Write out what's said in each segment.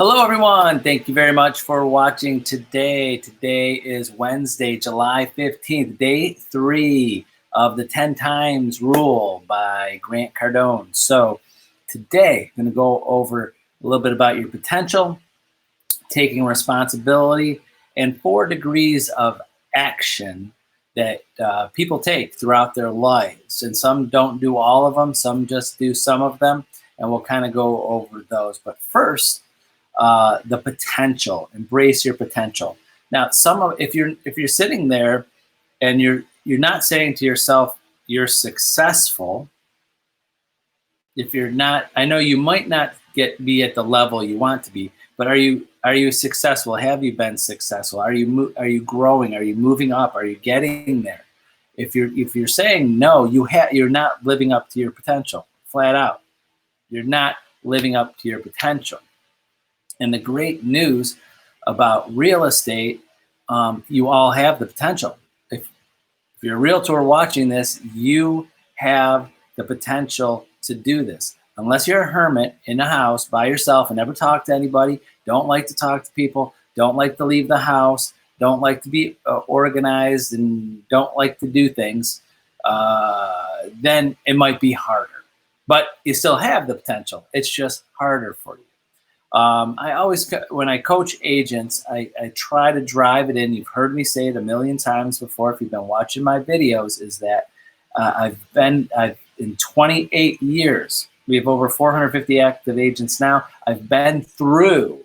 Hello, everyone. Thank you very much for watching today. Today is Wednesday, July 15th, day 3 of the 10 times rule by Grant Cardone. So today, I'm going to go over a little bit about your potential, taking responsibility, and 4 degrees of action that people take throughout their lives. And some don't do all of them, some just do some of them, and we'll kind of go over those. But first, the potential. Embrace your potential. Now, if you're sitting there and you're not saying to yourself you're successful. If you're not, I know you might not be at the level you want to be, but are you successful? Have you been successful? Are you growing? Are you moving up? Are you getting there? If you're saying no, you're not living up to your potential. Flat out, you're not living up to your potential. And the great news about real estate, you all have the potential. If you're a realtor watching this, you have the potential to do this. Unless you're a hermit in a house by yourself and never talk to anybody, don't like to talk to people, don't like to leave the house, don't like to be organized, and don't like to do things, then it might be harder. But you still have the potential. It's just harder for you. I always, when I coach agents, I try to drive it in. You've heard me say it a million times before if you've been watching my videos, is that I've in 28 years, we have over 450 active agents now. I've been through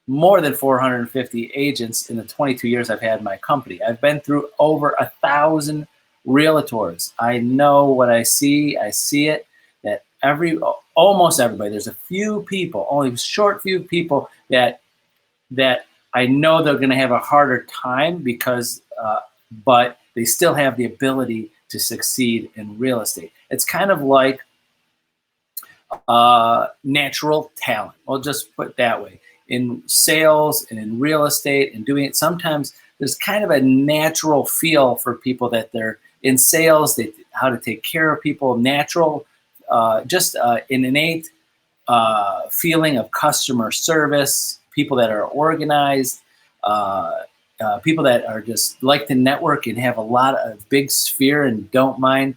more than 450 agents in the 22 years I've had my company. I've been through over 1,000 realtors. I know what I see it, that almost everybody, there's a few people, only a short few people that I know they're going to have a harder time because, but they still have the ability to succeed in real estate. It's kind of like natural talent. I'll just put it that way. In sales and in real estate and doing it, sometimes there's kind of a natural feel for people that they're in sales, how to take care of people, natural, just an innate feeling of customer service, people that are organized, people that are just like to network and have a lot of big sphere and don't mind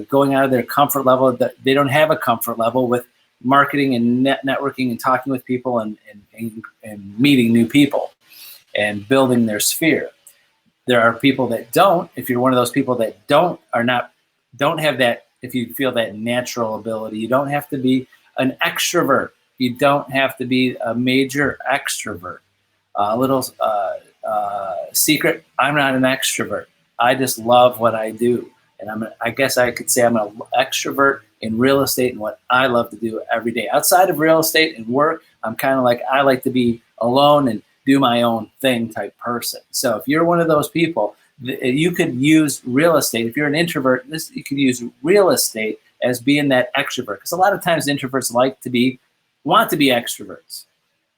going out of their comfort level. They don't have a comfort level with marketing and networking and talking with people and meeting new people and building their sphere. There are people that don't. If you're one of those people that don't have that, if you feel that natural ability, you don't have to be an extrovert. You don't have to be a major extrovert. A little secret, I'm not an extrovert. I just love what I do. And I guess I could say I'm an extrovert in real estate and what I love to do every day. Outside of real estate and work, I'm kind of like, I like to be alone and do my own thing type person. So if you're one of those people, you could use real estate. If you're an introvert, you could use real estate as being that extrovert. Because a lot of times introverts want to be extroverts.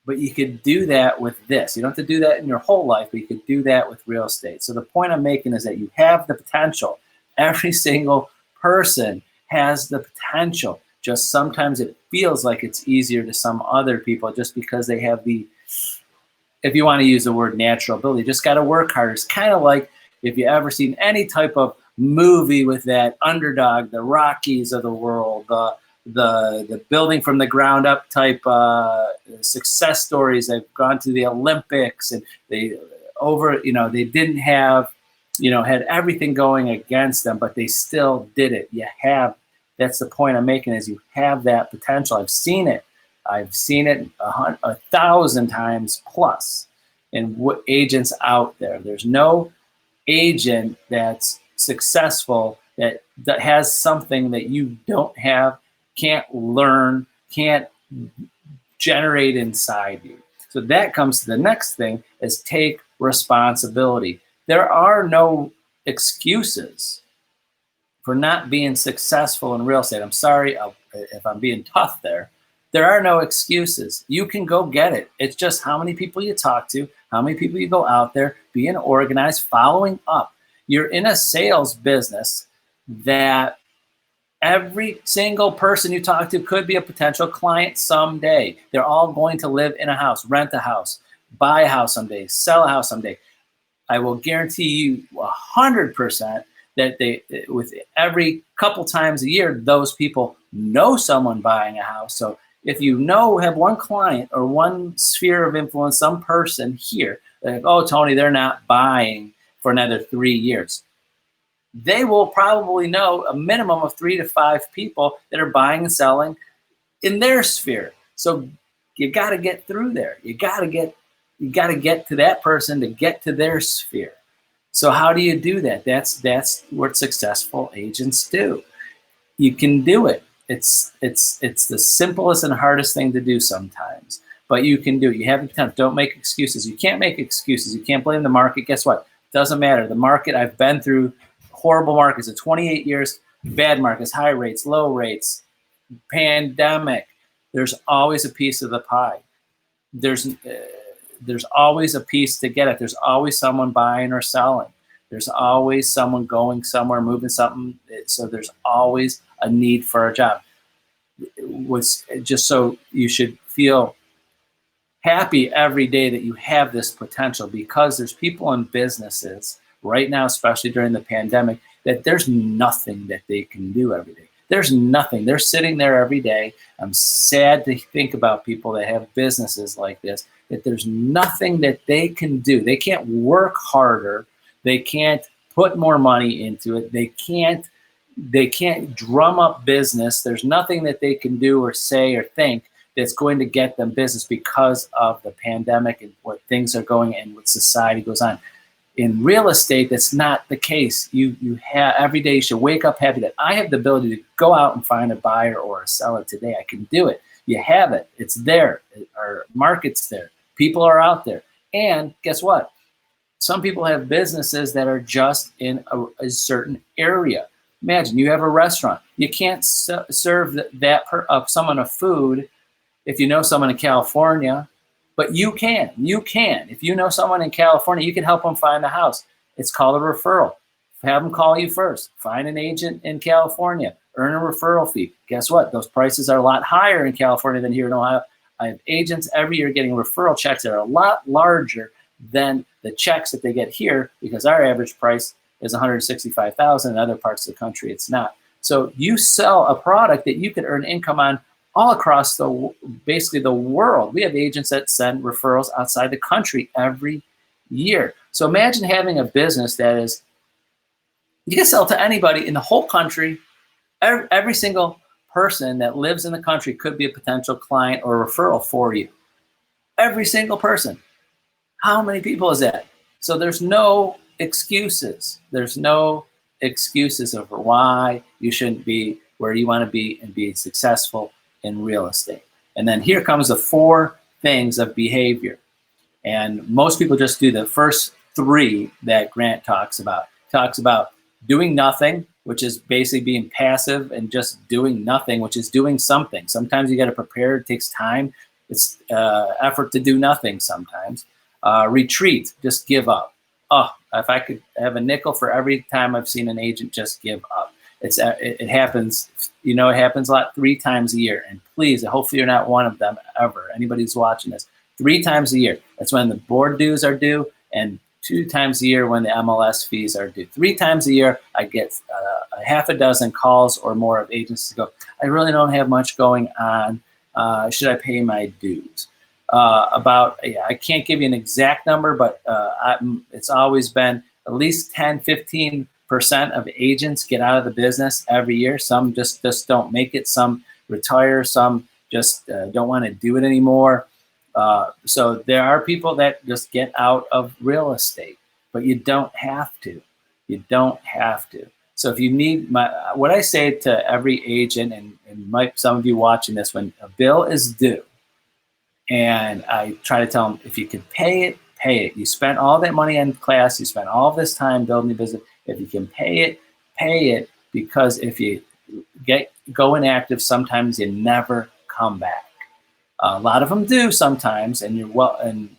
But you could do that with this. You don't have to do that in your whole life, but you could do that with real estate. So the point I'm making is that you have the potential. Every single person has the potential. Just sometimes it feels like it's easier to some other people just because they have if you want to use the word natural ability, you just got to work harder. It's kind of like if you ever seen any type of movie with that underdog, the Rockies of the world, the building from the ground up type success stories. They've gone to the Olympics and they didn't have, had everything going against them, but they still did it. That's the point I'm making, is you have that potential. I've seen it 1,000 times plus in agents out there. There's no agent that's successful that has something that you don't have, can't learn, can't generate inside you. So that comes to the next thing, is take responsibility. There are no excuses for not being successful in real estate. I'm sorry if I'm being tough there. There are no excuses. You can go get it. It's just how many people you talk to, how many people you go out there, being organized, following up. You're in a sales business that Every single person you talk to could be a potential client someday. They're all going to live in a house, rent a house, buy a house someday, sell a house someday. I will guarantee you 100% that with every couple times a year, those people know someone buying a house. So if you have one client or one sphere of influence, some person here, like, oh, Tony, they're not buying for another 3 years. They will probably know a minimum of 3 to 5 people that are buying and selling in their sphere. So you got to get through there. You got to get to that person to get to their sphere. So how do you do that? That's what successful agents do. You can do it. It's the simplest and hardest thing to do sometimes, but you can do it. You have the time. Don't make excuses. You can't make excuses. You can't blame the market. Guess what? Doesn't matter. The market, I've been through horrible markets in 28 years, bad markets, high rates, low rates, pandemic. There's always a piece of the pie. There's always a piece to get it. There's always someone buying or selling. There's always someone going somewhere, moving something. So there's always a need for a job. Just so you should feel happy every day that you have this potential, because there's people in businesses right now, especially during the pandemic, that there's nothing that they can do every day. There's nothing. They're sitting there every day. I'm sad to think about people that have businesses like this, that there's nothing that they can do. They can't work harder. They can't put more money into it. They can't drum up business. There's nothing that they can do or say or think that's going to get them business because of the pandemic and what things are going and what society goes on. In real estate, that's not the case. You have every day you should wake up happy that I have the ability to go out and find a buyer or a seller today. I can do it. You have it. It's there. Our market's there. People are out there. And guess what? Some people have businesses that are just in a certain area. Imagine you have a restaurant. You can't serve someone a food if you know someone in California. But you can. If you know someone in California, you can help them find a house. It's called a referral. Have them call you first. Find an agent in California. Earn a referral fee. Guess what? Those prices are a lot higher in California than here in Ohio. I have agents every year getting referral checks that are a lot larger than the checks that they get here, because our average price is $165,000. In other parts of the country, it's not. So you sell a product that you could earn income on all across basically the world. We have agents that send referrals outside the country every year. So imagine having a business that is, you can sell to anybody in the whole country. Every single person that lives in the country could be a potential client or referral for you. Every single person. How many people is that? So there's no excuses. There's no excuses over why you shouldn't be where you want to be and be successful in real estate. And then here comes the 4 things of behavior. And most people just do the first 3 that Grant talks about. Talks about doing nothing, which is basically being passive, and just doing nothing, which is doing something. Sometimes you got to prepare. It takes time. It's effort to do nothing sometimes. Retreat, just give up. Oh, if I could have a nickel for every time I've seen an agent just give up. It happens, it happens a lot, 3 times a year. And please, hopefully you're not one of them ever. Anybody who's watching this, 3 times a year. That's when the board dues are due, and 2 times a year when the MLS fees are due. 3 times a year, I get a half a dozen calls or more of agents to go, I really don't have much going on. Should I pay my dues? I can't give you an exact number, but it's always been at least 10, 15% of agents get out of the business every year. Some just don't make it. Some retire. Some just don't want to do it anymore. So there are people that just get out of real estate, but you don't have to. You don't have to. So if you need what I say to every agent, and some of you watching this, when a bill is due, and I try to tell them, if you can pay it, pay it. You spent all that money on class. You spent all this time building your business. If you can pay it, because if you go inactive, sometimes you never come back. A lot of them do sometimes, and and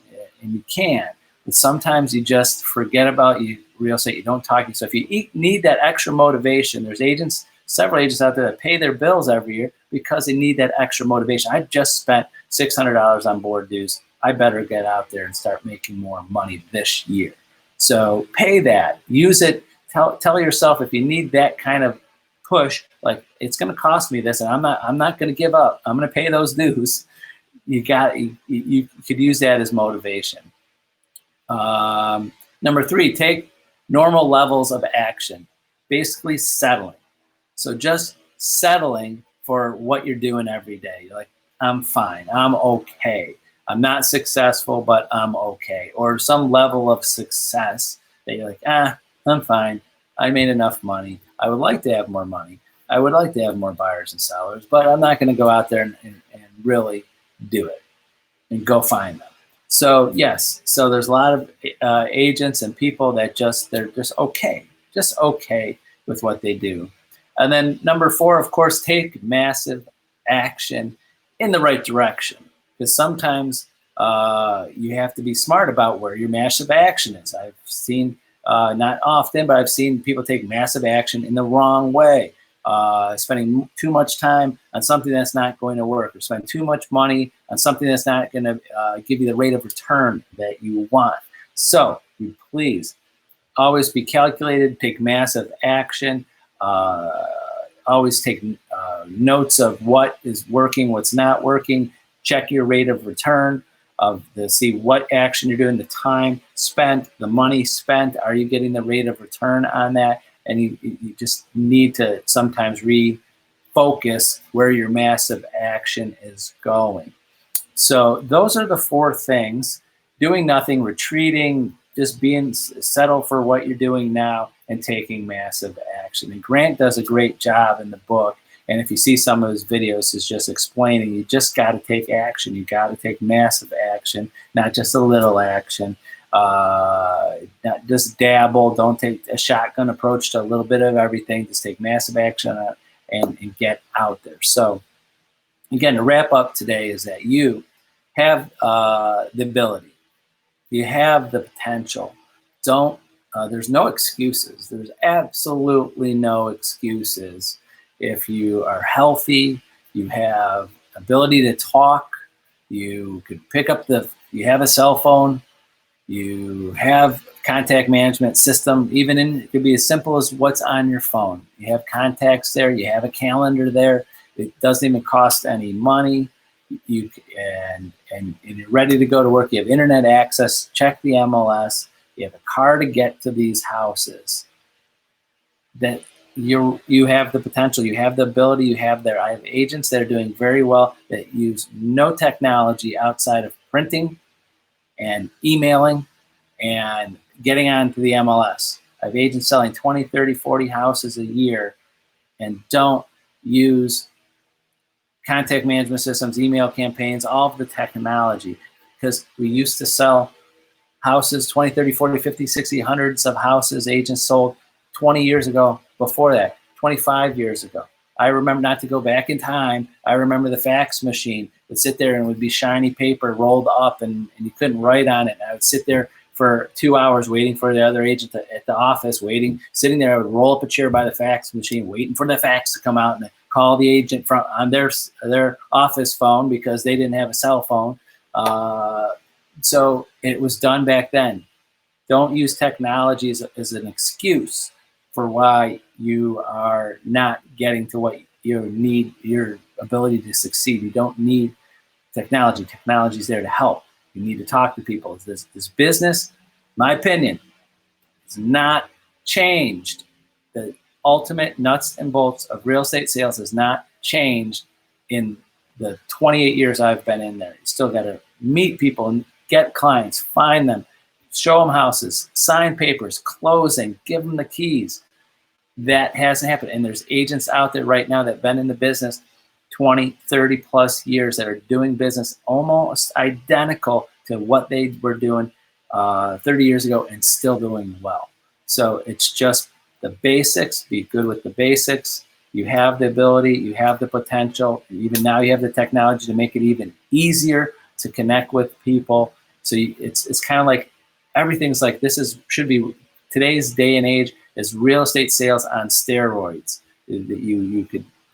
you can. But sometimes you just forget about real estate. You don't talk. So if you need that extra motivation, there's agents several agents out there that pay their bills every year because they need that extra motivation. I just spent $600 on board dues. I better get out there and start making more money this year. So pay that, use it. Tell yourself if you need that kind of push, like it's going to cost me this, and I'm not going to give up. I'm going to pay those dues. You could use that as motivation. Number 3, take normal levels of action. Basically settling. So just settling for what you're doing every day. You're like, I'm fine. I'm okay. I'm not successful, but I'm okay. Or some level of success that you're like, I'm fine. I made enough money. I would like to have more money. I would like to have more buyers and sellers, but I'm not going to go out there and really do it and go find them. So yes, so there's a lot of agents and people that they're just okay with what they do. And then number 4, of course, take massive action in the right direction, because sometimes you have to be smart about where your massive action is. I've seen, not often, but I've seen people take massive action in the wrong way. Spending too much time on something that's not going to work, or spend too much money on something that's not going to give you the rate of return that you want. So you please always be calculated, take massive action, always take notes of what is working, what's not working, check your rate of return, see what action you're doing, the time spent, the money spent, are you getting the rate of return on that? And you just need to sometimes refocus where your massive action is going. So those are the 4 things: doing nothing, retreating, just being settled for what you're doing now, and taking massive action. And Grant does a great job in the book. And if you see some of his videos, it's just explaining you just got to take action. You got to take massive action, not just a little action. Not just dabble. Don't take a shotgun approach to a little bit of everything. Just take massive action and get out there. So again, to wrap up today is that you have the ability. You have the potential. There's no excuses. There's absolutely no excuses. If you are healthy, you have ability to talk, you could you have a cell phone, you have contact management system, it could be as simple as what's on your phone. You have contacts there, you have a calendar there. It doesn't even cost any money. And you're ready to go to work. You have internet access, check the MLS, you have a car to get to these houses. That you have the potential, you have the ability, you have there. I have agents that are doing very well that use no technology outside of printing and emailing and getting onto the MLS. I have agents selling 20, 30, 40 houses a year and don't use contact management systems, email campaigns, all of the technology, because we used to sell houses 20, 30, 40, 50, 60, hundreds of houses agents sold 20 years ago. Before that, 25 years ago. I remember, not to go back in time, I remember the fax machine would sit there and it would be shiny paper rolled up and you couldn't write on it. And I would sit there for 2 hours waiting for the other agent at the office, sitting there. I would roll up a chair by the fax machine, waiting for the fax to come out and call the agent on their office phone because they didn't have a cell phone. So it was done back then. Don't use technology as an excuse for why you are not getting to what you need, your ability to succeed. You don't need technology. Technology is there to help. You need to talk to people. This business, my opinion, has not changed. The ultimate nuts and bolts of real estate sales has not changed in the 28 years I've been in there. You still got to meet people and get clients, find them, show them houses, sign papers, closing, give them the keys. That hasn't happened. And there's agents out there right now that have been in the business 20, 30 plus years that are doing business almost identical to what they were doing 30 years ago and still doing well. So it's just the basics. Be good with the basics. You have the ability, you have the potential. Even now you have the technology to make it even easier to connect with people. So it's kind of like everything's like should be today's day and age is real estate sales on steroids. that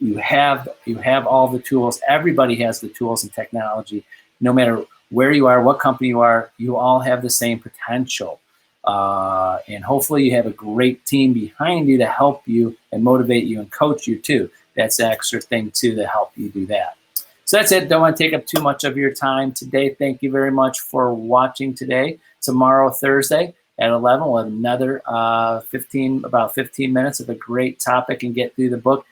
you have all the tools. Everybody has the tools and technology. No matter where you are, what company you are, you all have the same potential. And hopefully you have a great team behind you to help you and motivate you and coach you too. That's the extra thing too to help you do that. So that's it. Don't want to take up too much of your time today. Thank you very much for watching today. Tomorrow, Thursday at 11, we'll have another about 15 minutes of a great topic and get through the book.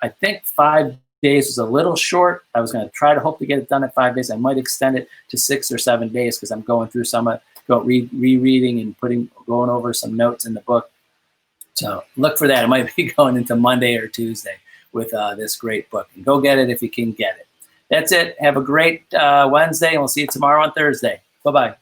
I think 5 days was a little short. I was going to try to hope to get it done at 5 days. I might extend it to 6 or 7 days because I'm going through some rereading and going over some notes in the book. So look for that. It might be going into Monday or Tuesday with this great book. And go get it if you can get it. That's it. Have a great Wednesday, and we'll see you tomorrow on Thursday. Bye-bye.